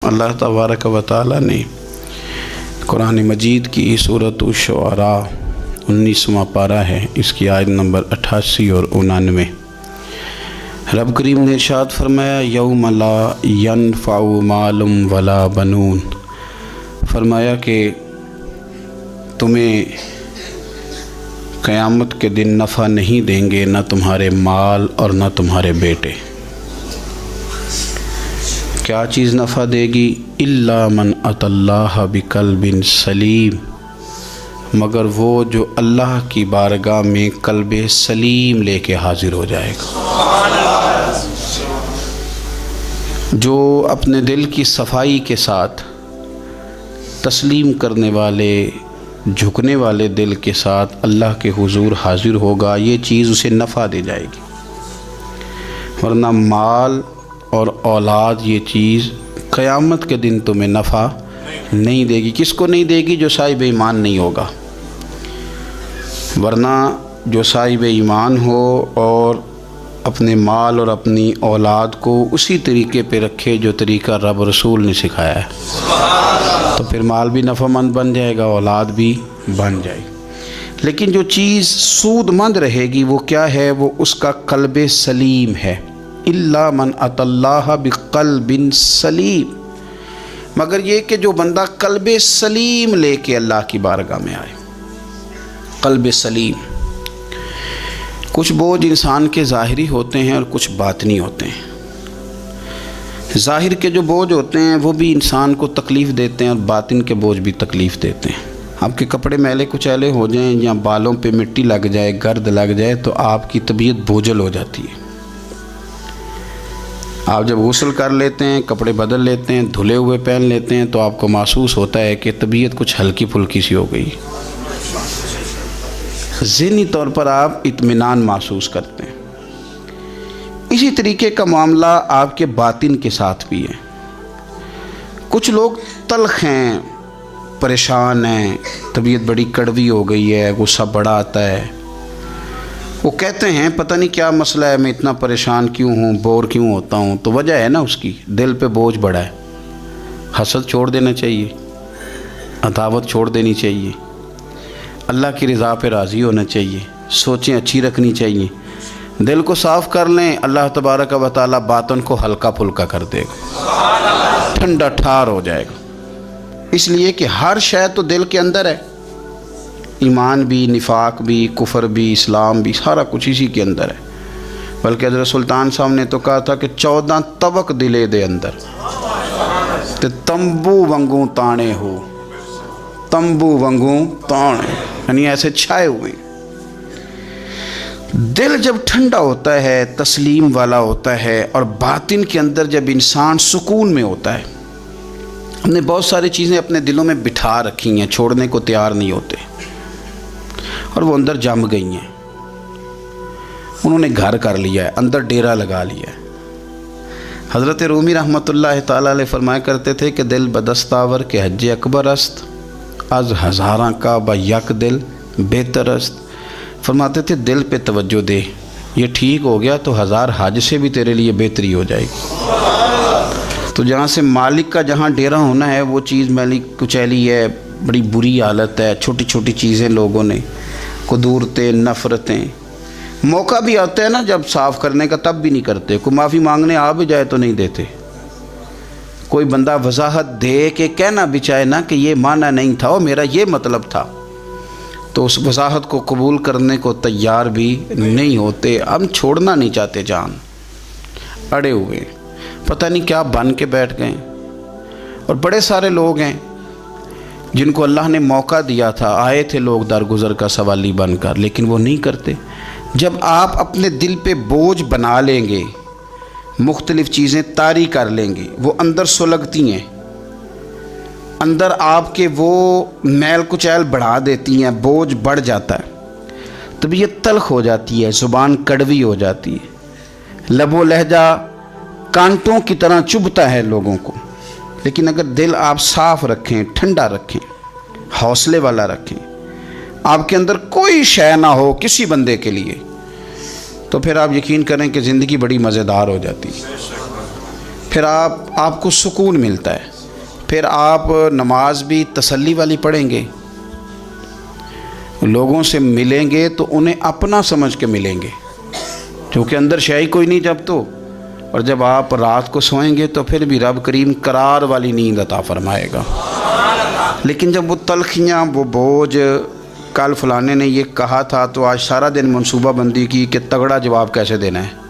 اللہ तबारक व तआला ने कुरान मजीद की सूरत शुअरा 19वां पारा है, इसकी आयत नंबर 88 और 89। रब करीम ने इरशाद फरमाया यौम ला यनफ़उ मालुम वला बनून, फरमाया कि तुम्हें क़यामत के दिन नफ़ा नहीं देंगे न तुम्हारे माल और न तुम्हारे बेटे। क्या चीज़ नफ़ा देगी? इल्ला मन अतल्लाह बिक़ल्बिन सलीम, मगर वो जो अल्लाह की बारगाह में कल्ब सलीम लेके हाजिर हो जाएगा, जो अपने दिल की सफाई के साथ तस्लीम करने वाले, झुकने वाले दिल के साथ अल्लाह के हुजूर हाजिर होगा, ये चीज़ उसे नफ़ा दे जाएगी। वरना माल और औलाद ये चीज़ क़यामत के दिन तुम्हें नफ़ा नहीं देगी। किसको नहीं देगी? जो साहिब ईमान नहीं होगा। वरना जो साहिब ईमान हो और अपने माल और अपनी औलाद को उसी तरीके पे रखे जो तरीका रब रसूल ने सिखाया है, तो फिर माल भी नफ़ामंद बन जाएगा, औलाद भी बन जाएगी। लेकिन जो चीज़ सूदमंद रहेगी वो क्या है? वो उसका कल्ब सलीम है। इल्ला मन अतल्लाह बिक़ल्बिन सलीम, मगर ये कि जो बंदा कल्ब सलीम लेके अल्लाह की बारगाह में आए। कल्ब सलीम। कुछ बोझ इंसान के ज़ाहिरी होते हैं और कुछ बातिनी होते हैं। ज़ाहिर के जो बोझ होते हैं वो भी इंसान को तकलीफ़ देते हैं और बातिन के बोझ भी तकलीफ़ देते हैं। आपके कपड़े मैले कुचैले हो जाएं या बालों पे मिट्टी लग जाए, गर्द लग जाए, तो आपकी तबीयत बोझल हो जाती है। आप जब गुस्ल कर लेते हैं, कपड़े बदल लेते हैं, धुले हुए पहन लेते हैं, तो आपको महसूस होता है कि तबीयत कुछ हल्की फुल्की सी हो गई। ज़हनी तौर पर आप इत्मीनान महसूस करते हैं। इसी तरीके का मामला आपके बातिन के साथ भी है। कुछ लोग तल्ख हैं, परेशान हैं, तबीयत बड़ी कड़वी हो गई है, गुस्सा बड़ा आता है। वो कहते हैं पता नहीं क्या मसला है, मैं इतना परेशान क्यों हूँ, बोर क्यों होता हूँ। तो वजह है ना उसकी, दिल पे बोझ बड़ा है। हसद छोड़ देना चाहिए, अदावत छोड़ देनी चाहिए, अल्लाह की रज़ा पे राज़ी होना चाहिए, सोचें अच्छी रखनी चाहिए, दिल को साफ़ कर लें। अल्लाह तबारक व तआला बातन को हल्का फुल्का कर देगा, ठंडा ठार हो जाएगा। इसलिए कि हर शय तो दिल के अंदर है। ईमान भी, निफाक भी, कुफर भी, इस्लाम भी, सारा कुछ इसी के अंदर है। बल्कि हज़रत सुल्तान साहब ने तो कहा था कि 14 तबक दिले दे अंदर ते तंबू वंगू ताने हो, तंबू वंगू ताने, यानी ऐसे छाए हुए। दिल जब ठंडा होता है, तस्लीम वाला होता है, और बातिन के अंदर जब इंसान सुकून में होता है। हमने बहुत सारी चीज़ें अपने दिलों में बिठा रखी हैं, छोड़ने को तैयार नहीं होते, और वो अंदर जम गई हैं। उन्होंने घर कर लिया है, अंदर डेरा लगा लिया है। हज़रत रूमी रहमतुल्लाह ताला अलैह फरमाया करते थे कि दिल बदस्तावर के हज अकबर अस्त, अज हज़ारा का ब यक दिल बेहतर अस्त। फरमाते थे दिल पे तवज्जो दे, ये ठीक हो गया तो 1000 हज से भी तेरे लिए बेहतरी हो जाएगी। तो जहाँ से मालिक का जहाँ डेरा होना है वो चीज़ मैली कुचैली है, बड़ी बुरी हालत है। छोटी छोटी चीज़ें लोगों ने, कुदूरतें, नफ़रतें, मौका भी आता है ना जब साफ़ करने का, तब भी नहीं करते। कोई माफ़ी मांगने आ भी जाए तो नहीं देते। कोई बंदा वजाहत दे के कहना भी चाहे ना कि ये माना नहीं था और मेरा ये मतलब था, तो उस वजाहत को कबूल करने को तैयार भी नहीं होते। हम छोड़ना नहीं चाहते, जान अड़े हुए, पता नहीं क्या बन के बैठ गए। और बड़े सारे लोग हैं जिनको अल्लाह ने मौका दिया था, आए थे लोग दरगुजर का सवाली बनकर, लेकिन वो नहीं करते। जब आप अपने दिल पे बोझ बना लेंगे, मुख्तलिफ़ चीज़ें तारी कर लेंगे, वो अंदर सुलगती हैं, अंदर आपके वो मैल कुचैल बढ़ा देती हैं, बोझ बढ़ जाता है, तबीयत तल्ख हो जाती है, ज़ुबान कड़वी हो जाती है, लबो लहजा कांटों की तरह चुभता है लोगों को। लेकिन अगर दिल आप साफ़ रखें, ठंडा रखें, हौसले वाला रखें, आपके अंदर कोई शय ना हो किसी बंदे के लिए, तो फिर आप यकीन करें कि ज़िंदगी बड़ी मज़ेदार हो जाती है। پھر آپ کو سکون ملتا ہے، پھر آپ نماز بھی تسلی والی پڑھیں گے، لوگوں سے ملیں گے تو انہیں اپنا سمجھ کے ملیں گے، کیونکہ اندر شے ہی کوئی نہیں جب تو. اور جب آپ رات کو سوئیں گے تو پھر بھی رب کریم قرار والی نیند عطا فرمائے گا. لیکن جب وہ تلخیاں، وہ بوجھ، کل فلانے نے یہ کہا تھا تو آج سارا دن منصوبہ بندی کی کہ تگڑا جواب کیسے دینا ہے،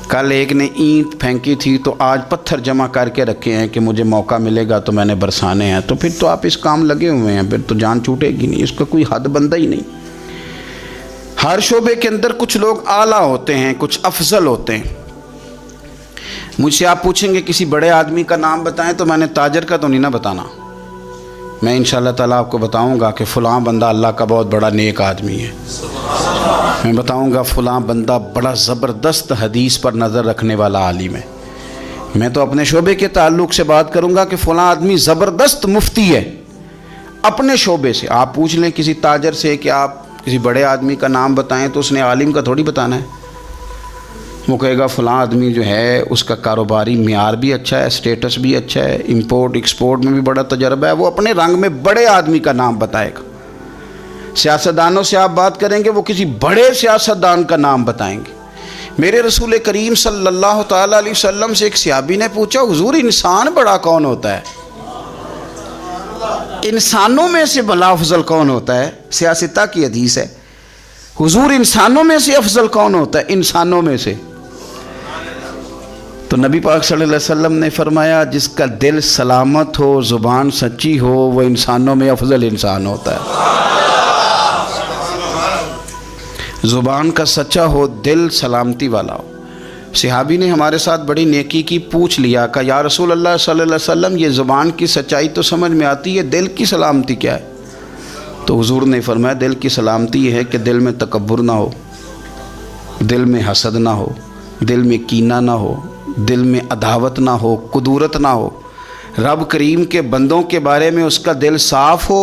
کل ایک نے اینٹ پھینکی تھی تو آج پتھر جمع کر کے رکھے ہیں کہ مجھے موقع ملے گا تو میں نے برسانے ہیں، تو پھر تو آپ اس کام لگے ہوئے ہیں، پھر تو جان چھوٹے گی نہیں، اس کا کوئی حد بندہ ہی نہیں. ہر شعبے کے اندر کچھ لوگ اعلیٰ ہوتے ہیں، کچھ افضل ہوتے ہیں. مجھ سے آپ پوچھیں گے کسی بڑے آدمی کا نام بتائیں تو میں نے تاجر کا تو نہیں نہ بتانا، میں انشاءاللہ تعالیٰ آپ کو بتاؤں گا کہ فلاں بندہ اللہ کا بہت بڑا نیک آدمی ہے. میں بتاؤں گا فلاں بندہ بڑا زبردست حدیث پر نظر رکھنے والا عالم ہے. میں تو اپنے شعبے کے تعلق سے بات کروں گا کہ فلاں آدمی زبردست مفتی ہے اپنے شعبے سے. آپ پوچھ لیں کسی تاجر سے کہ آپ کسی بڑے آدمی کا نام بتائیں تو اس نے عالم کا تھوڑی بتانا ہے، وہ کہے گا فلاں آدمی جو ہے اس کا کاروباری معیار بھی اچھا ہے، سٹیٹس بھی اچھا ہے، امپورٹ ایکسپورٹ میں بھی بڑا تجربہ ہے، وہ اپنے رنگ میں بڑے آدمی کا نام بتائے گا. سیاستدانوں سے آپ بات کریں گے وہ کسی بڑے سیاستدان کا نام بتائیں گے. میرے رسول کریم صلی اللہ تعالیٰ علیہ وسلم سے ایک صحابی نے پوچھا حضور انسان بڑا کون ہوتا ہے؟ انسانوں میں سے بلا افضل کون ہوتا ہے؟ سیاستہ کی حدیث ہے. حضور انسانوں میں سے افضل کون ہوتا ہے؟ انسانوں میں سے. تو نبی پاک صلی اللہ علیہ وسلم نے فرمایا جس کا دل سلامت ہو، زبان سچی ہو، وہ انسانوں میں افضل انسان ہوتا ہے. زبان کا سچا ہو، دل سلامتی والا ہو. صحابی نے ہمارے ساتھ بڑی نیکی کی، پوچھ لیا کہ یا رسول اللہ صلی اللہ علیہ وسلم یہ زبان کی سچائی تو سمجھ میں آتی ہے، دل کی سلامتی کیا ہے؟ تو حضور نے فرمایا دل کی سلامتی یہ ہے کہ دل میں تکبر نہ ہو، دل میں حسد نہ ہو، دل میں کینہ نہ ہو، دل میں عداوت نہ ہو، کدورت نہ ہو. رب کریم کے بندوں کے بارے میں اس کا دل صاف ہو،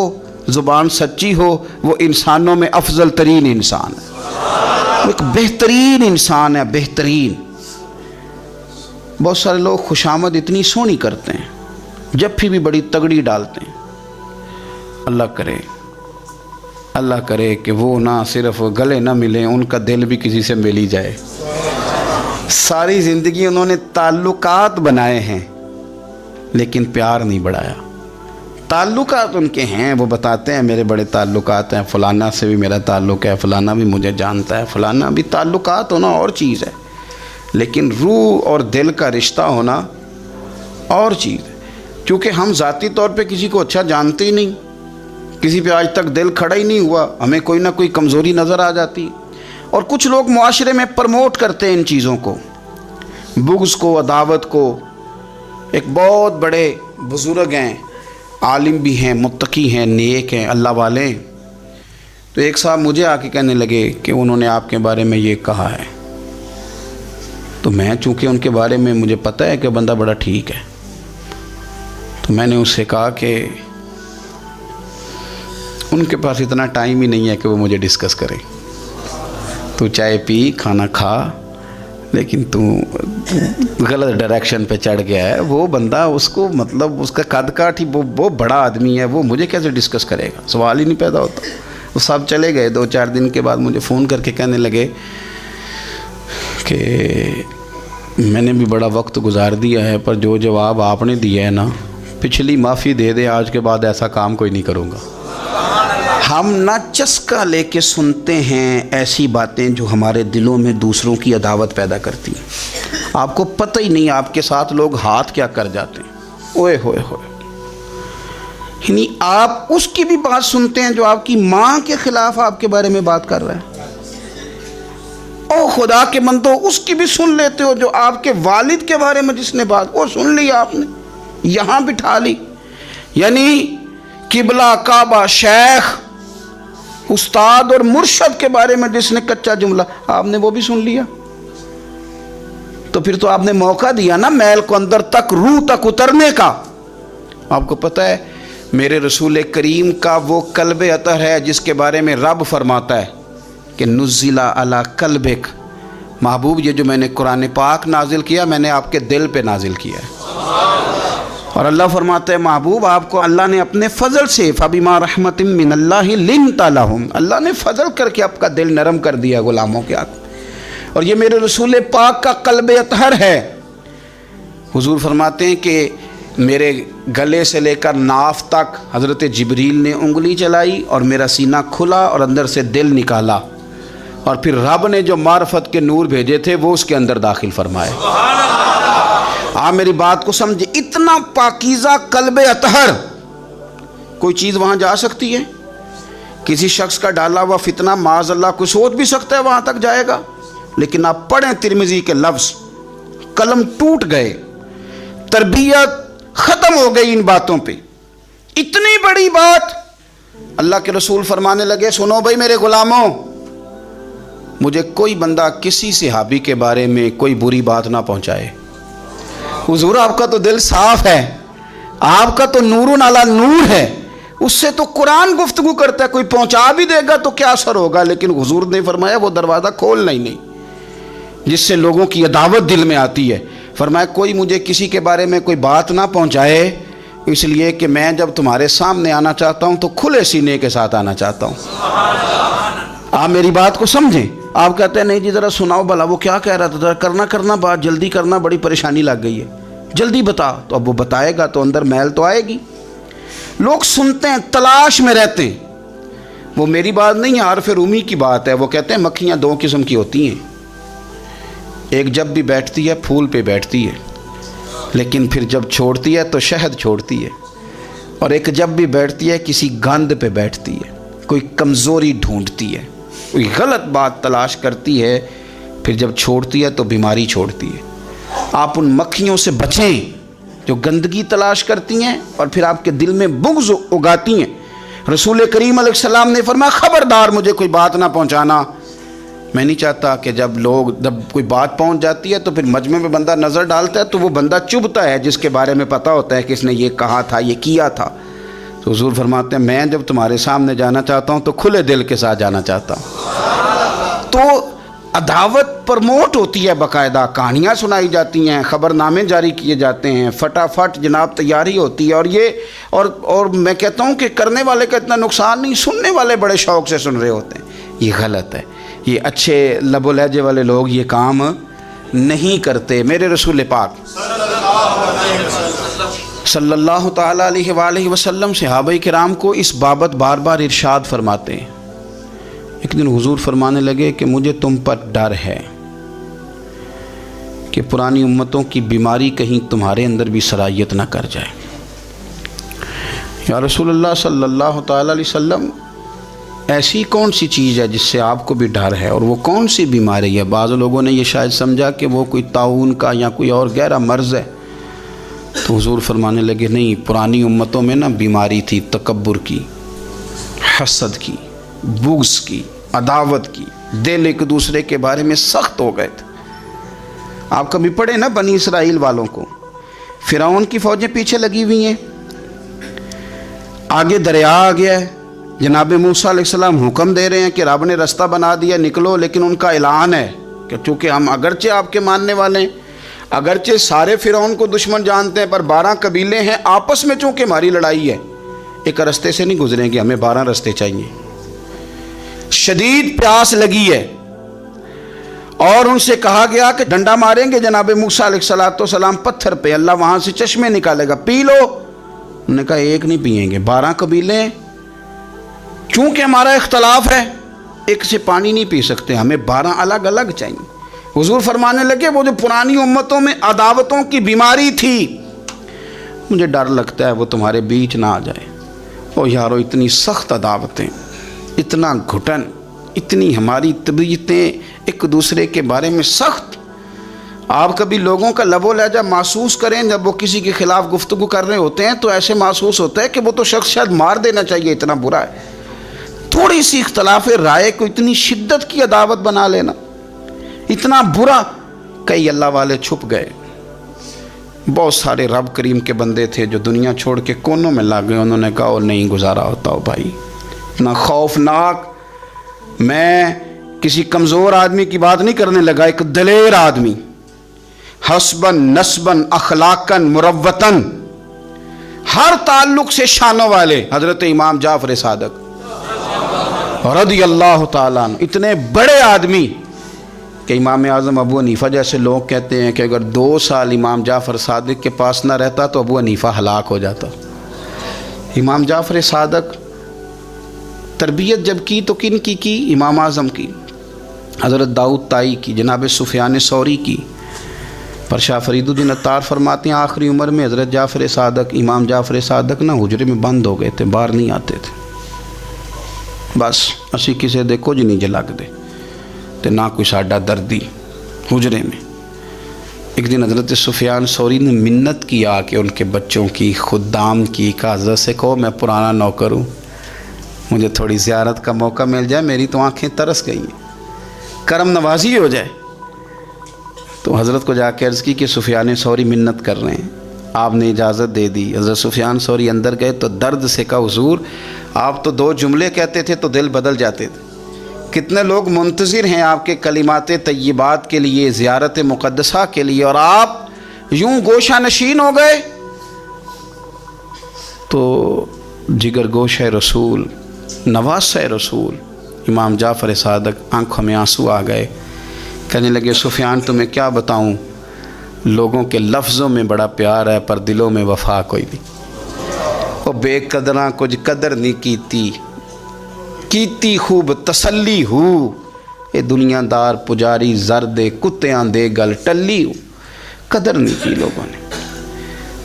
زبان سچی ہو، وہ انسانوں میں افضل ترین انسان ہے، وہ ایک بہترین انسان ہے، بہترین. بہت سارے لوگ خوشامد اتنی سونی کرتے ہیں، جب بھی بڑی تگڑی ڈالتے ہیں. اللہ کرے کہ وہ نہ صرف گلے نہ ملیں، ان کا دل بھی کسی سے مل ہی جائے. ساری زندگی انہوں نے تعلقات بنائے ہیں لیکن پیار نہیں بڑھایا. تعلقات ان کے ہیں، وہ بتاتے ہیں میرے بڑے تعلقات ہیں، فلانا سے بھی میرا تعلق ہے، فلانا بھی مجھے جانتا ہے، فلانا بھی. تعلقات ہونا اور چیز ہے لیکن روح اور دل کا رشتہ ہونا اور چیز ہے. کیونکہ ہم ذاتی طور پہ کسی کو اچھا جانتے ہی نہیں، کسی پہ آج تک دل کھڑا ہی نہیں ہوا، ہمیں کوئی نہ کوئی کمزوری نظر آ جاتی. اور کچھ لوگ معاشرے میں پرموٹ کرتے ہیں ان چیزوں کو، بغض کو، عداوت کو. ایک بہت بڑے بزرگ ہیں، عالم بھی ہیں، متقی ہیں، نیک ہیں، اللہ والے ہیں. تو ایک صاحب مجھے آ کے کہنے لگے کہ انہوں نے آپ کے بارے میں یہ کہا ہے. تو میں چونکہ ان کے بارے میں مجھے پتہ ہے کہ بندہ بڑا ٹھیک ہے، تو میں نے اس سے کہا کہ ان کے پاس اتنا ٹائم ہی نہیں ہے کہ وہ مجھے ڈسکس کریں. تو چائے پی، کھانا کھا، لیکن تو غلط ڈائریکشن پہ چڑھ گیا ہے. وہ بندہ اس کو مطلب اس کا قد کاٹ ہی وہ بڑا آدمی ہے، وہ مجھے کیسے ڈسکس کرے گا؟ سوال ہی نہیں پیدا ہوتا. وہ سب چلے گئے. 2-4 دن کے بعد مجھے فون کر کے کہنے لگے کہ میں نے بھی بڑا وقت گزار دیا ہے، پر جو جواب آپ نے دیا ہے نا، پچھلی معافی دے دے، آج کے بعد ایسا کام کوئی نہیں کروں گا. ہم نہ چسکا لے کے سنتے ہیں ایسی باتیں جو ہمارے دلوں میں دوسروں کی عداوت پیدا کرتی ہیں. آپ کو پتہ ہی نہیں آپ کے ساتھ لوگ ہاتھ کیا کر جاتے ہیں. اوئے ہوئے ہوئے، یعنی آپ اس کی بھی بات سنتے ہیں جو آپ کی ماں کے خلاف آپ کے بارے میں بات کر رہا ہے. او خدا کے بندو، اس کی بھی سن لیتے ہو جو آپ کے والد کے بارے میں جس نے بات، وہ سن لی آپ نے، یہاں بٹھا لی. یعنی قبلہ، کعبہ، شیخ، استاد اور مرشد کے بارے میں جس نے کچا جملہ، آپ نے وہ بھی سن لیا. تو پھر تو آپ نے موقع دیا نا میل کو اندر تک، روح تک اترنے کا. آپ کو پتہ ہے میرے رسول کریم کا وہ قلب اطہر ہے جس کے بارے میں رب فرماتا ہے کہ نزل علی قلبک महबूब ये जो मैंने कुरान पाक नाजिल किया मैंने आपके दिल पे नाजिल किया है। और अल्लाह फरमाते हैं महबूब आपको अल्लाह ने अपने फ़ज़ल से फ़बिमा रहमतिम मिनल्लाहि लिन्ता लहुम, अल्लाह ने फ़ज़ल करके आपका दिल नरम कर दिया गुलामों के हाथ। और ये मेरे रसूल पाक का क़ल्ब अतहर है। हुजूर फरमाते हैं कि मेरे गले से लेकर नाफ तक हज़रत जिब्रील ने उंगली चलाई और मेरा सीना खुला और अंदर से दिल निकाला, और फिर रब ने जो मार्फत के नूर भेजे थे वो उसके अंदर दाखिल फरमाए। आप मेरी बात को समझे, इतना पाकीज़ा क़ल्ब अतहर, कोई चीज़ वहाँ जा सकती है? किसी शख्स का डाला हुआ फितना माज़अल्लाह कोई सोच भी सकता है वहाँ तक जाएगा? लेकिन आप पढ़ें तिरमिज़ी के लफ्ज़, कलम टूट गए, तरबियत ख़त्म हो गई इन बातों पे। इतनी बड़ी बात अल्लाह के रसूल फरमाने लगे, सुनो भाई मेरे ग़ुलामों, मुझे कोई बंदा किसी सहाबी के बारे में कोई बुरी बात ना पहुँचाए। हुजूर आपका तो दिल साफ़ है, आपका तो नूरुन अला नूर है, उससे तो कुरान गुफ्तगू करता है, कोई पहुँचा भी देगा तो क्या असर होगा। लेकिन हुजूर ने फरमाया वो दरवाज़ा खोलना ही नहीं जिससे लोगों की अदावत दिल में आती है। फरमाया कोई मुझे किसी के बारे में कोई बात ना पहुँचाए, इसलिए कि मैं जब तुम्हारे सामने आना चाहता हूँ तो खुले सीने के साथ आना चाहता हूँ। आप मेरी बात को समझें। आप कहते हैं नहीं जी ज़रा सुनाओ भला वो क्या कह रहा था, ज़रा करना बात जल्दी करना, बड़ी परेशानी लग गई है, जल्दी बता। तो अब वो बताएगा तो अंदर मैल तो आएगी। लोग सुनते हैं, तलाश में रहते हैं। वो मेरी बात नहीं है, आरफ़ रूमी की बात है। वो कहते हैं मक्खियाँ दो किस्म की होती हैं, एक जब भी बैठती है फूल पे बैठती है, लेकिन फिर जब छोड़ती है तो शहद छोड़ती है, और एक जब भी बैठती है किसी गंद पे बैठती है, कोई कमज़ोरी ढूंढती है, कोई गलत बात तलाश करती है, फिर जब छोड़ती है तो बीमारी छोड़ती है। आप उन मक्खियों से बचें जो गंदगी तलाश करती हैं और फिर आपके दिल में बुग़्ज़ उगाती हैं। रसूल करीम अलैहिस्सलाम ने फरमाया ख़बरदार मुझे कोई बात ना पहुंचाना। मैं नहीं चाहता कि जब कोई बात पहुंच जाती है तो फिर मजमे में बंदा नज़र डालता है तो वो बंदा चुभता है जिसके बारे में पता होता है कि इसने ये कहा था, ये किया था। तो हुजूर फरमाते हैं मैं जब तुम्हारे सामने जाना चाहता हूँ तो खुले दिल के साथ जाना चाहता हूँ। तो अदावत प्रमोट होती है, बाकायदा कहानियाँ सुनाई जाती हैं, ख़बरनामे जारी किए जाते हैं, फटाफट जनाब तैयारी होती है। और ये और मैं कहता हूँ कि करने वाले का इतना नुकसान नहीं, सुनने वाले बड़े शौक़ से सुन रहे होते हैं। ये गलत है, ये अच्छे लबो लहजे वाले लोग ये काम नहीं करते। मेरे रसूल पाक सल्लल्लाहु ताला अलैहि वसल्लम सहाबाए किराम को इस बाबत बार बार इरशाद फरमाते हैं। एक दिन हुजूर फरमाने लगे कि मुझे तुम पर डर है कि पुरानी उम्मतों की बीमारी कहीं तुम्हारे अंदर भी सरायत ना कर जाए। या रसूलुल्लाह सल्लल्लाहु ताला अलैहि वसल्लम, ऐसी कौन सी चीज़ है जिससे आपको भी डर है, और वो कौन सी बीमारी है? बाज़ लोगों ने ये शायद समझा कि वो कोई ताउन का या कोई और गहरा मर्ज़ है। तो हुजूर फरमाने लगे नहीं, पुरानी उम्मतों में ना बीमारी थी तकब्बुर की, हसद की, बुग़्ज़ की, अदावत की, दिल एक दूसरे के बारे में सख्त हो गए थे। आप कभी पढ़े ना बनी इसराइल वालों को, फ़िरौन की फ़ौजें पीछे लगी हुई हैं, आगे दरिया आ गया है, जनाब मूसा अलैहिस्सलाम हुक्म दे रहे हैं कि रब ने रास्ता बना दिया निकलो, लेकिन उनका ऐलान है कि चूँकि हम अगरचे आपके मानने वाले हैं, अगरचे सारे फ़िरौन को दुश्मन जानते हैं, पर 12 कबीले हैं, आपस में चूँकि हमारी लड़ाई है, एक रास्ते से नहीं गुजरेंगे, हमें 12 रास्ते चाहिए। शदीद प्यास लगी है और उनसे कहा गया कि डंडा मारेंगे जनाब मूसा अलैहिस्सलाम पत्थर पे, अल्लाह वहाँ से चश्मे निकालेगा, पी लो। उन्होंने कहा एक नहीं पिएंगे, 12 कबीले चूँकि हमारा इख्तलाफ है, एक से पानी नहीं पी सकते, हमें 12 अलग अलग चाहिए। हुजूर फरमाने लगे वो जो पुरानी उम्मतों में अदावतों की बीमारी थी, मुझे डर लगता है वो तुम्हारे बीच ना आ जाए। ओ यारो, इतनी सख्त अदावतें, इतना घुटन, इतनी हमारी तबीयतें एक दूसरे के बारे में सख्त। आप कभी लोगों का लबो लहजा महसूस करें, जब वो किसी के ख़िलाफ़ गुफ्तगू कर रहे होते हैं तो ऐसे महसूस होता है कि वो तो शख्स शायद मार देना चाहिए, इतना बुरा है। थोड़ी सी इख्तलाफ राय को इतनी शिद्दत की अदावत बना लेना, इतना बुरा। कई अल्लाह वाले छुप गए, बहुत सारे रब करीम के बंदे थे जो दुनिया छोड़ के कोनों में लग गए। उन्होंने कहा और नहीं गुजारा होता हो भाई, इतना खौफनाक। मैं किसी कमज़ोर आदमी की बात नहीं करने लगा, एक दलेर आदमी, हस्बन नस्बन अखलाकन मुरव्वतन, हर ताल्लुक से शानों वाले हज़रत इमाम जाफ़र सादक रज़ियल्लाहु ताला अन्हु, इतने बड़े आदमी कि इमाम आज़म अबू हनीफ़ा जैसे लोग कहते हैं कि अगर 2 साल इमाम जाफ़र सादिक के पास ना रहता तो अबू हनीफ़ा हलाक हो जाता। इमाम जाफ़र सादक तरबियत जब की तो किन की इमाम आज़म की, हज़रत दाऊद ताई की, जनाब सुफ़ियान सौरी की। पर शाह फरीदुद्दीन अत्तार फरमाते हैं आखिरी उम्र में हज़रत जाफ़र सादक, इमाम जाफ़र सादक ना हुजरे में बंद हो गए थे, बाहर नहीं आते थे। बस असी किसी दे कुछ नहीं जलगदे ते ना कोई साडा दर्दी हुजरे में। एक दिन हज़रत सुफ़ियान सौरी ने मिन्नत किया कि उनके बच्चों की, खुद्दाम की, हज़रत से कहो मैं पुराना नौकर हूँ, मुझे थोड़ी ज़ियारत का मौका मिल जाए, मेरी तो आँखें तरस गई हैं, करम नवाजी हो जाए। तो हज़रत को जाके अर्ज़ की कि सुफ़ियान सौरी मिन्नत कर रहे हैं, आपने इजाज़त दे दी। हज़रत सुफ़ियान सौरी अंदर गए तो दर्द से कहा हुज़ूर आप तो 2 जुमले कहते थे तो दिल बदल जाते थे, कितने लोग मुंतज़िर हैं आपके कलिमात तय्यबात के लिए, ज़ियारत मुक़द्दसा के लिए, और आप यूं गोशा नशीन हो गए। तो जिगर गोश है रसूल, नवास है रसूल, इमाम जाफ़र सादक आंखों में आंसू आ गए, कहने लगे सुफ़ियान तुम्हें क्या बताऊं, लोगों के लफ्ज़ों में बड़ा प्यार है पर दिलों में वफ़ा कोई नहीं। वो बेकदरा कुछ कदर नहीं कीती खूब तसल्ली हो, ये दुनियादार पुजारी जर दे कुत्तियां दे गल टल्ली हो, कदर नहीं की लोगों ने।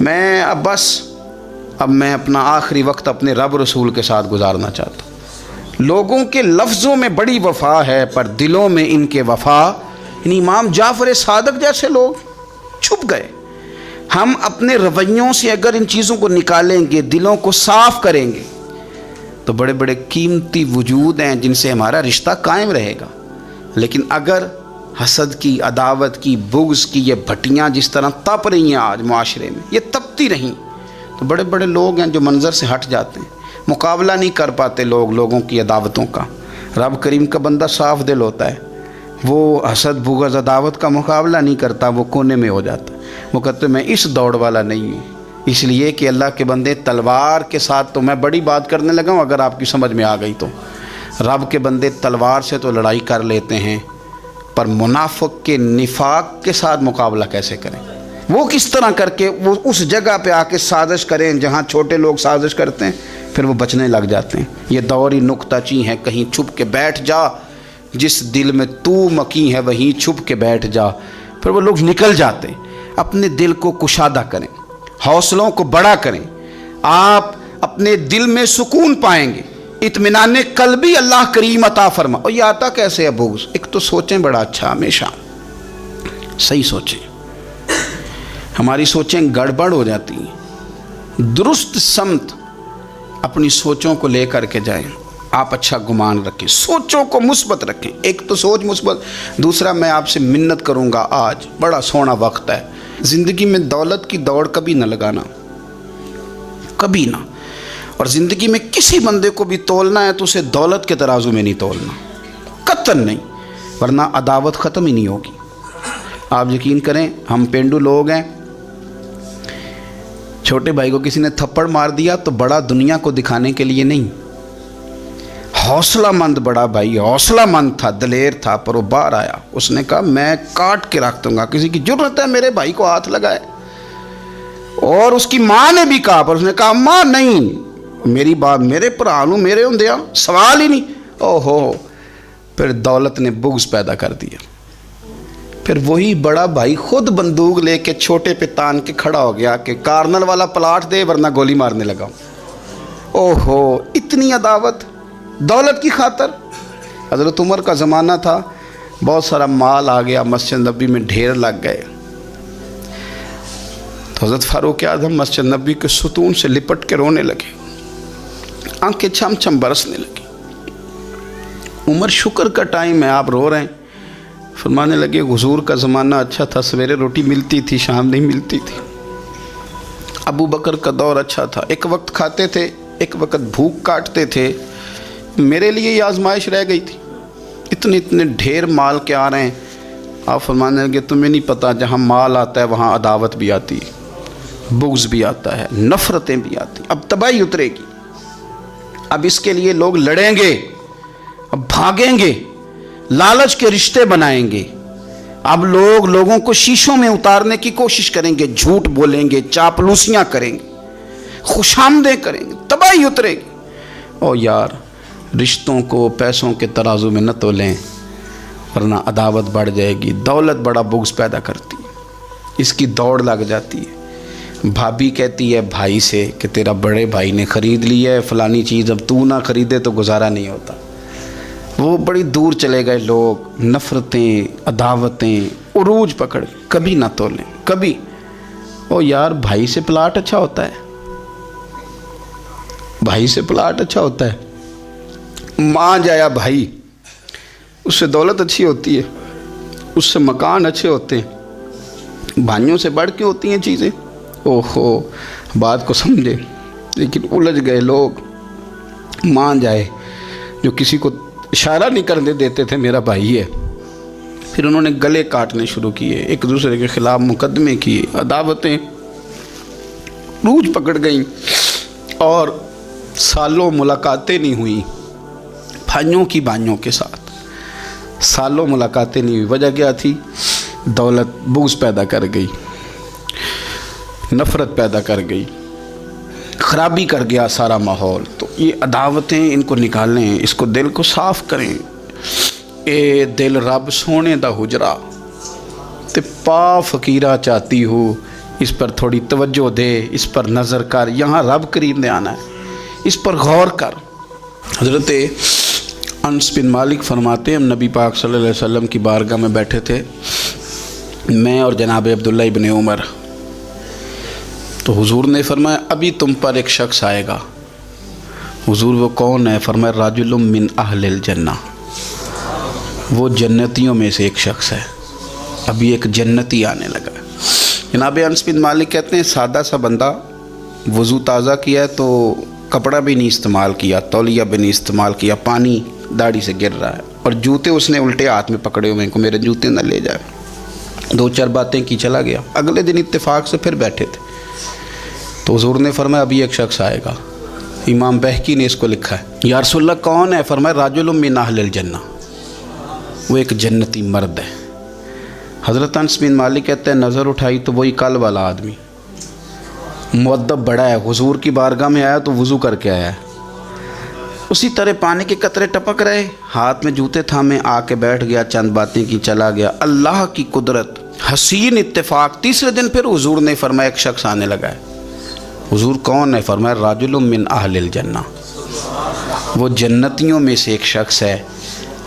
मैं अब मैं अपना आखिरी वक्त अपने रब रसूल के साथ गुजारना चाहता हूँ। लोगों के लफ्ज़ों में बड़ी वफ़ा है पर दिलों में इनके वफ़ा। इमाम जाफ़र सादक जैसे लोग छुप गए। हम अपने रवैयों से अगर इन चीज़ों को निकालेंगे, दिलों को साफ़ करेंगे, तो बड़े बड़े कीमती वजूद हैं जिनसे हमारा रिश्ता कायम रहेगा। लेकिन अगर हसद की, अदावत की, बुग़्ज़ की ये भट्टियाँ जिस तरह तप रही हैं आज माशरे में, ये तपती रहीं, तो बड़े बड़े लोग हैं जो मंज़र से हट जाते हैं, मुकाबला नहीं कर पाते लोगों की अदावतों का। रब करीम का बंदा साफ़ दिल होता है, वो हसद बुग़्ज़ अदावत का मुकाबला नहीं करता, वो कोने में हो जाता। वो कहते मैं इस दौड़ वाला नहीं हूँ, इसलिए कि अल्लाह के बंदे तलवार के साथ, तो मैं बड़ी बात करने लगा हूँ अगर आपकी समझ में आ गई तो, रब के बंदे तलवार से तो लड़ाई कर लेते हैं पर मुनाफिक के निफाक के साथ मुकाबला कैसे करें? वो किस तरह करके वो उस जगह पे आके साजिश करें जहाँ छोटे लोग साजिश करते हैं, फिर वो बचने लग जाते हैं। ये दौर ही नुक्ताची है, कहीं छुप के बैठ जा, जिस दिल में तू मकी है वहीं छुप के बैठ जा। फिर वो लोग निकल जाते हैं। अपने दिल को कुशादा करें, हौसलों को बड़ा करें, आप अपने दिल में सुकून पाएंगे, इत्मीनान कल्बी अल्लाह करीम अता फरमा। और ये आता कैसे है बुग़्ज़? एक तो सोचें बड़ा अच्छा, हमेशा सही सोचें। हमारी सोचें गड़बड़ हो जाती हैं। दुरुस्त समत अपनी सोचों को लेकर के जाएं। आप अच्छा गुमान रखें, सोचों को मुस्बत रखें। एक तो सोच मुस्बत, दूसरा मैं आपसे मिन्नत करूंगा, आज बड़ा सोना वक्त है, ज़िंदगी में दौलत की दौड़ कभी ना लगाना, कभी ना। और ज़िंदगी में किसी बंदे को भी तोलना है तो उसे दौलत के तराजू में नहीं तोलना, कतन नहीं, वरना अदावत ख़त्म ही नहीं होगी। आप यकीन करें, हम पेंडू लोग हैं, छोटे भाई को किसी ने थप्पड़ मार दिया तो बड़ा दुनिया को दिखाने के लिए नहीं, हौसलामंद बड़ा भाई, हौसलामंद था, दलेर था, पर वो बाहर आया, उसने कहा मैं काट के रख दूंगा, किसी की जरूरत है मेरे भाई को हाथ लगाए। और उसकी माँ ने भी कहा, पर उसने कहा माँ नहीं, मेरी बात मेरे भरा नूं मेरे हुंदियां सवाल ही नहीं। ओहो, फिर दौलत ने बुग़्ज़ पैदा कर दिया। फिर वही बड़ा भाई खुद बंदूक लेके छोटे पे तान के खड़ा हो गया कि कार्नल वाला प्लाट दे वरना गोली मारने लगा। ओहो, इतनी अदावत दौलत की खातर। हज़रत उमर का ज़माना था, बहुत सारा माल आ गया, मस्जिद नबी में ढेर लग गए, तो हज़रत फ़ारूक आज़म मस्जिद नबी के सुतून से लिपट के रोने लगे, आंखें छम छम बरसने लगी। उमर शुक्र का टाइम है, आप रो रहे हैं। फरमाने लगे हुजूर का ज़माना अच्छा था, सवेरे रोटी मिलती थी, शाम नहीं मिलती थी। अबू बकर का दौर अच्छा था, एक वक्त खाते थे, एक वक्त भूख काटते थे। मेरे लिए ये आजमाइश रह गई थी, इतने इतने ढेर माल के आ रहे हैं। आप फरमाने लगे तुम्हें नहीं पता जहाँ माल आता है वहाँ अदावत भी आती है, बुग़्ज़ भी आता है, नफ़रतें भी आती। अब तबाही उतरेगी, अब इसके लिए लोग लड़ेंगे, अब भागेंगे, लालच के रिश्ते बनाएंगे। अब लोगों को शीशों में उतारने की कोशिश करेंगे, झूठ बोलेंगे, चापलूसियाँ करेंगे, खुशामदें करेंगे, तबाही उतरेगी। ओ यार, रिश्तों को पैसों के तराजू में न तोलें वरना अदावत बढ़ जाएगी। दौलत बड़ा बुग़्ज़ पैदा करती है, इसकी दौड़ लग जाती है। भाभी कहती है भाई से कि तेरा बड़े भाई ने ख़रीद ली है फ़लानी चीज़, अब तू ना ख़रीदे तो गुजारा नहीं होता। वो बड़ी दूर चले गए लोग, नफ़रतें, अदावतें उरूज पकड़, कभी ना तोलें कभी। ओ यार, भाई से प्लाट अच्छा होता है, भाई से प्लाट अच्छा होता है। माँ जाया भाई, उससे दौलत अच्छी होती है, उससे मकान अच्छे होते हैं। भाइयों से बढ़ के होती हैं चीज़ें। ओहो, बात को समझे, लेकिन उलझ गए लोग। माँ जाए जो किसी को इशारा नहीं करने देते थे मेरा भाई है, फिर उन्होंने गले काटने शुरू किए, एक दूसरे के ख़िलाफ़ मुकदमे किए, अदावतें रूज पकड़ गईं और सालों मुलाकातें नहीं हुई भाइयों की भाइयों के साथ। सालों मुलाकातें नहीं हुई। वजह क्या थी? दौलत बुग़्ज़ पैदा कर गई, नफ़रत पैदा कर गई, ख़राबी कर गया सारा माहौल। तो ये अदावतें, इनको निकालें, इसको दिल को साफ़ करें। ए दिल रब सोने दा हुजरा ते पा फ़कीरा चाहती हूँ, इस पर थोड़ी तवज्जो दे, इस पर नज़र कर। यहाँ रब करीब ने आना है, इस पर गौर कर। हज़रत अनस बिन मालिक फरमाते हैं, हम नबी पाक सल्लल्लाहु अलैहि वसल्लम की बारगाह में बैठे थे, मैं और जनाब अब्दुल्ला इब्न उमर। तो हुजूर ने फरमाया अभी तुम पर एक शख्स आएगा। हुजूर वो कौन है? फरमाया राजुलुम मिन अहलिल जन्ना, वो जन्नतियों में से एक शख्स है। अभी एक जन्नती आने लगा। जनाब अनस बिन मालिक कहते हैं सादा सा बंदा, वज़ू ताज़ा किया तो कपड़ा भी नहीं इस्तेमाल किया, तौलिया भी नहीं इस्तेमाल किया, पानी दाढ़ी से गिर रहा है और जूते उसने उल्टे हाथ में पकड़े हुए हैं को मेरे जूते न ले जाए। दो चार बातें की चला गया। अगले दिन इत्तेफाक से फिर बैठे थे तो हुजूर ने फरमाया अभी एक शख्स आएगा। इमाम बहकी ने इसको लिखा है। या रसूलल्लाह कौन है? फरमाया राजुलुम मिन अहलिल जन्ना, वो एक जन्नती मर्द है। हज़रत अनस बिन मालिक कहते हैं नज़र उठाई तो वही कल वाला आदमी, मुअद्दब बड़ा है, हुजूर की बारगाह में आया तो वज़ू करके आया है। उसी तरह पानी के कतरे टपक रहे, हाथ में जूते थामे आके बैठ गया, चंद बातें की चला गया। अल्लाह की कुदरत, हसीन इत्तेफाक। तीसरे दिन फिर हुजूर ने फरमाया एक शख्स आने लगा है। हुजूर कौन है? फरमाया राजुलुम मिन अहलिल जन्ना, वो जन्नतियों में से एक शख्स है।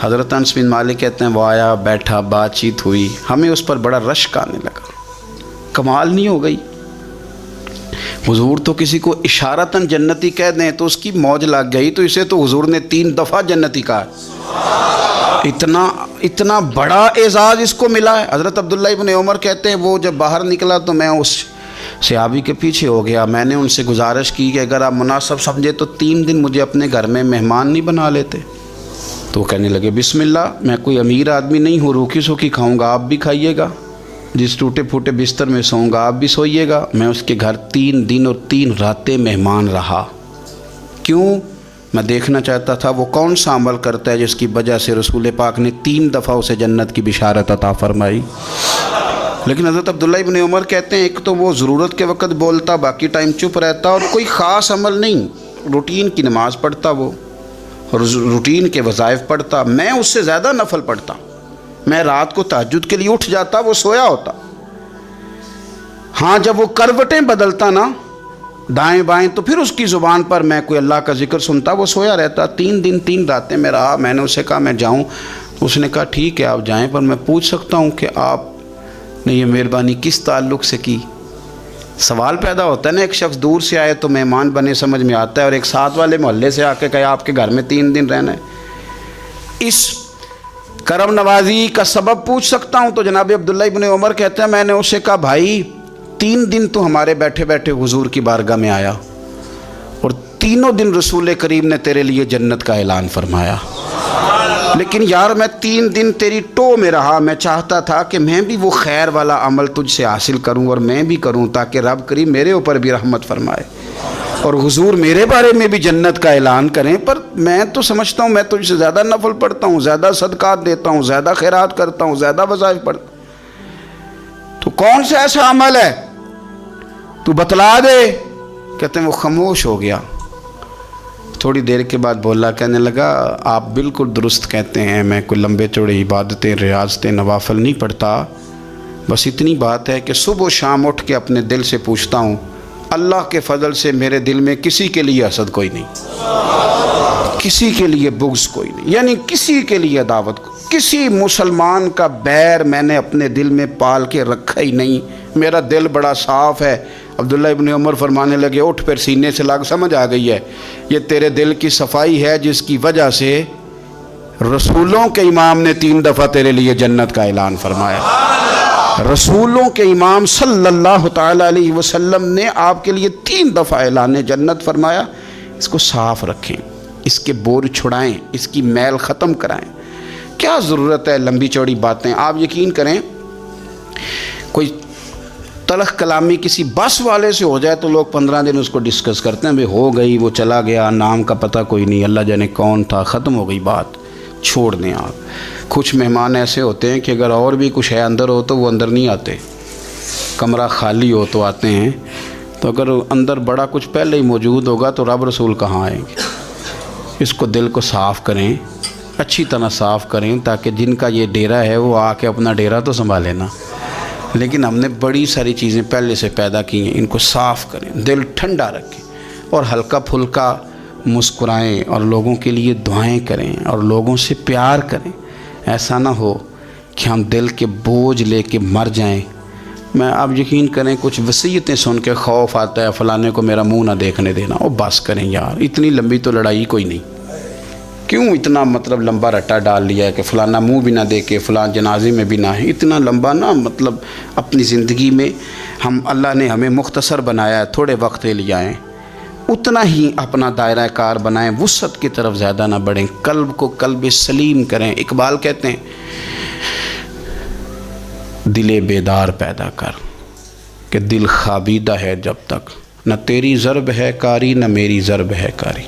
हज़रत अनस बिन मालिक कहते हैं वो आया, बैठा, बातचीत हुई, हमें उस पर बड़ा रश्क आने लगा। कमाल नहीं हो गई? हुजूर तो किसी को इशारतन जन्नती कह दें तो उसकी मौज लग गई, तो इसे तो हुजूर ने 3 दफ़ा जन्नती कहा। इतना बड़ा एजाज़ इसको मिला है। हज़रत अब्दुल्ला इब्न उमर कहते हैं वो जब बाहर निकला तो मैं उस सहाबी के पीछे हो गया। मैंने उनसे गुजारिश की कि अगर आप मुनासिब समझे तो 3 दिन मुझे अपने घर में मेहमान नहीं बना लेते। तो कहने लगे बिस्मिल्लाह, मैं कोई अमीर आदमी नहीं हूँ, रूखी सूखी खाऊँगा, आप भी खाइएगा, जिस टूटे फूटे बिस्तर में सोऊंगा आप भी सोइएगा। मैं उसके घर 3 दिन और 3 रातें मेहमान रहा। क्यों? मैं देखना चाहता था वो कौन सा अमल करता है जिसकी वजह से रसूल पाक ने 3 दफ़ा उसे जन्नत की बिशारत अता फरमाई। लेकिन हज़रत अब्दुल्ला इब्न उमर कहते हैं एक तो वो ज़रूरत के वक़्त बोलता, बाकी टाइम चुप रहता और कोई ख़ास अमल नहीं, रूटीन की नमाज़ पढ़ता, वो रूटीन के वज़ाइफ पढ़ता। मैं उससे ज़्यादा नफल पढ़ता। मैं रात को तहज्जुद के लिए उठ जाता, वो सोया होता। हाँ, जब वो करवटें बदलता ना दाएं बाएं तो फिर उसकी ज़ुबान पर मैं कोई अल्लाह का जिक्र सुनता, वो सोया रहता। 3 दिन 3 रातें में रहा। मैंने उससे कहा मैं जाऊं, उसने कहा ठीक है आप जाएं, पर मैं पूछ सकता हूं कि आपने ये मेहरबानी किस ताल्लुक़ से की? सवाल पैदा होता है ना, एक शख्स दूर से आए तो मेहमान बने समझ में आता है, और एक साथ वाले मोहल्ले से आके कहे आपके घर में 3 दिन रहना है। इस करम नवाजी का सबब पूछ सकता हूँ? तो जनाब अब्दुल्ला इब्न उमर कहते हैं मैंने उससे कहा भाई 3 दिन तो हमारे बैठे बैठे हुजूर की बारगाह में आया और तीनों दिन रसूल करीम ने तेरे लिए जन्नत का ऐलान फरमाया। لیکن یار میں 3 دن تیری ٹو میں رہا، میں چاہتا تھا کہ میں بھی وہ خیر والا عمل تجھ سے حاصل کروں اور میں بھی کروں، تاکہ رب کریم میرے اوپر بھی رحمت فرمائے اور حضور میرے بارے میں بھی جنت کا اعلان کریں۔ پر میں تو سمجھتا ہوں میں تجھ سے زیادہ نفل پڑھتا ہوں، زیادہ صدقات دیتا ہوں، زیادہ خیرات کرتا ہوں، زیادہ وظائف پڑھتا ہوں، تو کون سا ایسا عمل ہے تو بتلا دے۔ کہتے ہیں وہ خاموش ہو گیا، تھوڑی دیر کے بعد بولا، کہنے لگا آپ بالکل درست کہتے ہیں، میں کوئی لمبے چوڑے عبادتیں ریاضتیں نوافل نہیں پڑھتا، بس اتنی بات ہے کہ صبح و شام اٹھ کے اپنے دل سے پوچھتا ہوں، اللہ کے فضل سے میرے دل میں کسی کے لیے حسد کوئی نہیں، کسی کے لیے بغض کوئی نہیں، یعنی کسی کے لیے عداوت، کسی مسلمان کا بیر میں نے اپنے دل میں پال کے رکھا ہی نہیں، میرا دل بڑا صاف ہے۔ عبداللہ ابن عمر فرمانے لگے، اٹھ پھر سینے سے لگ، سمجھ آ گئی ہے یہ تیرے دل کی صفائی ہے جس کی وجہ سے رسولوں کے امام نے 3 دفعہ تیرے لیے جنت کا اعلان فرمایا۔ رسولوں کے امام صلی اللہ تعالیٰ علیہ وسلم نے آپ کے لیے 3 دفعہ اعلان جنت فرمایا۔ اس کو صاف رکھیں، اس کے بور چھڑائیں، اس کی میل ختم کرائیں۔ کیا ضرورت ہے لمبی چوڑی باتیں؟ آپ یقین کریں کوئی تلخ کلامی کسی بس والے سے ہو جائے تو لوگ 15 دن اس کو ڈسکس کرتے ہیں، بھئی ہو گئی، وہ چلا گیا، نام کا پتہ کوئی نہیں، اللہ جانے کون تھا، ختم ہو گئی بات، چھوڑ دیں آپ۔ کچھ مہمان ایسے ہوتے ہیں کہ اگر اور بھی کچھ ہے اندر ہو تو وہ اندر نہیں آتے، کمرہ خالی ہو تو آتے ہیں، تو اگر اندر بڑا کچھ پہلے ہی موجود ہوگا تو رب رسول کہاں آئیں گے؟ اس کو دل کو صاف کریں، اچھی طرح صاف کریں، تاکہ جن کا یہ ڈیرا ہے وہ آ کے اپنا ڈیرا تو سنبھالے نا۔ لیکن ہم نے بڑی ساری چیزیں پہلے سے پیدا کی ہیں، ان کو صاف کریں، دل ٹھنڈا رکھیں اور ہلکا پھلکا مسکرائیں اور لوگوں کے لیے دعائیں کریں اور لوگوں سے پیار کریں۔ ایسا نہ ہو کہ ہم دل کے بوجھ لے کے مر جائیں۔ میں آپ یقین کریں کچھ وصیتیں سن کے خوف آتا ہے، فلانے کو میرا منہ نہ دیکھنے دینا، او بس کریں یار، اتنی لمبی تو لڑائی کوئی نہیں، کیوں اتنا مطلب لمبا رٹا ڈال لیا ہے کہ فلانا منہ بھی نہ دیکھے، فلان جنازے میں بھی نہ ہے، اتنا لمبا نہ، مطلب اپنی زندگی میں اللہ نے ہمیں مختصر بنایا ہے، تھوڑے وقت لے لیا ہے، اتنا ہی اپنا دائرہ کار بنائیں، وسعت کی طرف زیادہ نہ بڑھیں، قلب کو قلب سلیم کریں۔ اقبال کہتے ہیں دل بیدار پیدا کر کہ دل خوابیدہ ہے جب تک، نہ تیری ضرب ہے کاری نہ میری ضرب ہے کاری۔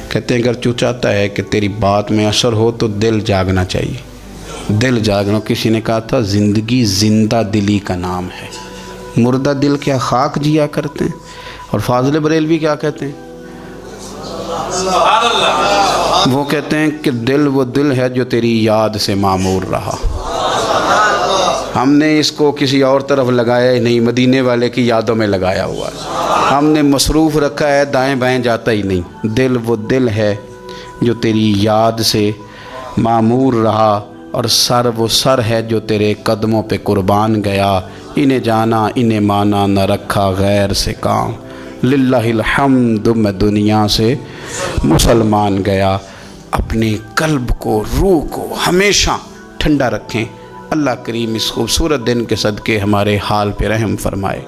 کہتے ہیں اگر تو چاہتا ہے کہ تیری بات میں اثر ہو تو دل جاگنا چاہیے، دل جاگنا۔ کسی نے کہا تھا زندگی زندہ دلی کا نام ہے، مردہ دل کیا خاک جیا کرتے ہیں۔ اور فاضل بریلوی کیا کہتے ہیں؟ وہ کہتے ہیں کہ دل وہ دل ہے جو تیری یاد سے معمور رہا۔ ہم نے اس کو کسی اور طرف لگایا ہی نہیں، مدینے والے کی یادوں میں لگایا ہوا ہے، ہم نے مصروف رکھا ہے، دائیں بائیں جاتا ہی نہیں۔ دل وہ دل ہے جو تیری یاد سے معمور رہا، اور سر وہ سر ہے جو تیرے قدموں پہ قربان گیا، انہیں جانا انہیں مانا نہ رکھا غیر سے کام، للہ الحمد میں دنیا سے مسلمان گیا۔ اپنے قلب کو، روح کو ہمیشہ ٹھنڈا رکھیں۔ اللہ کریم اس خوبصورت دن کے صدقے ہمارے حال پہ رحم فرمائے۔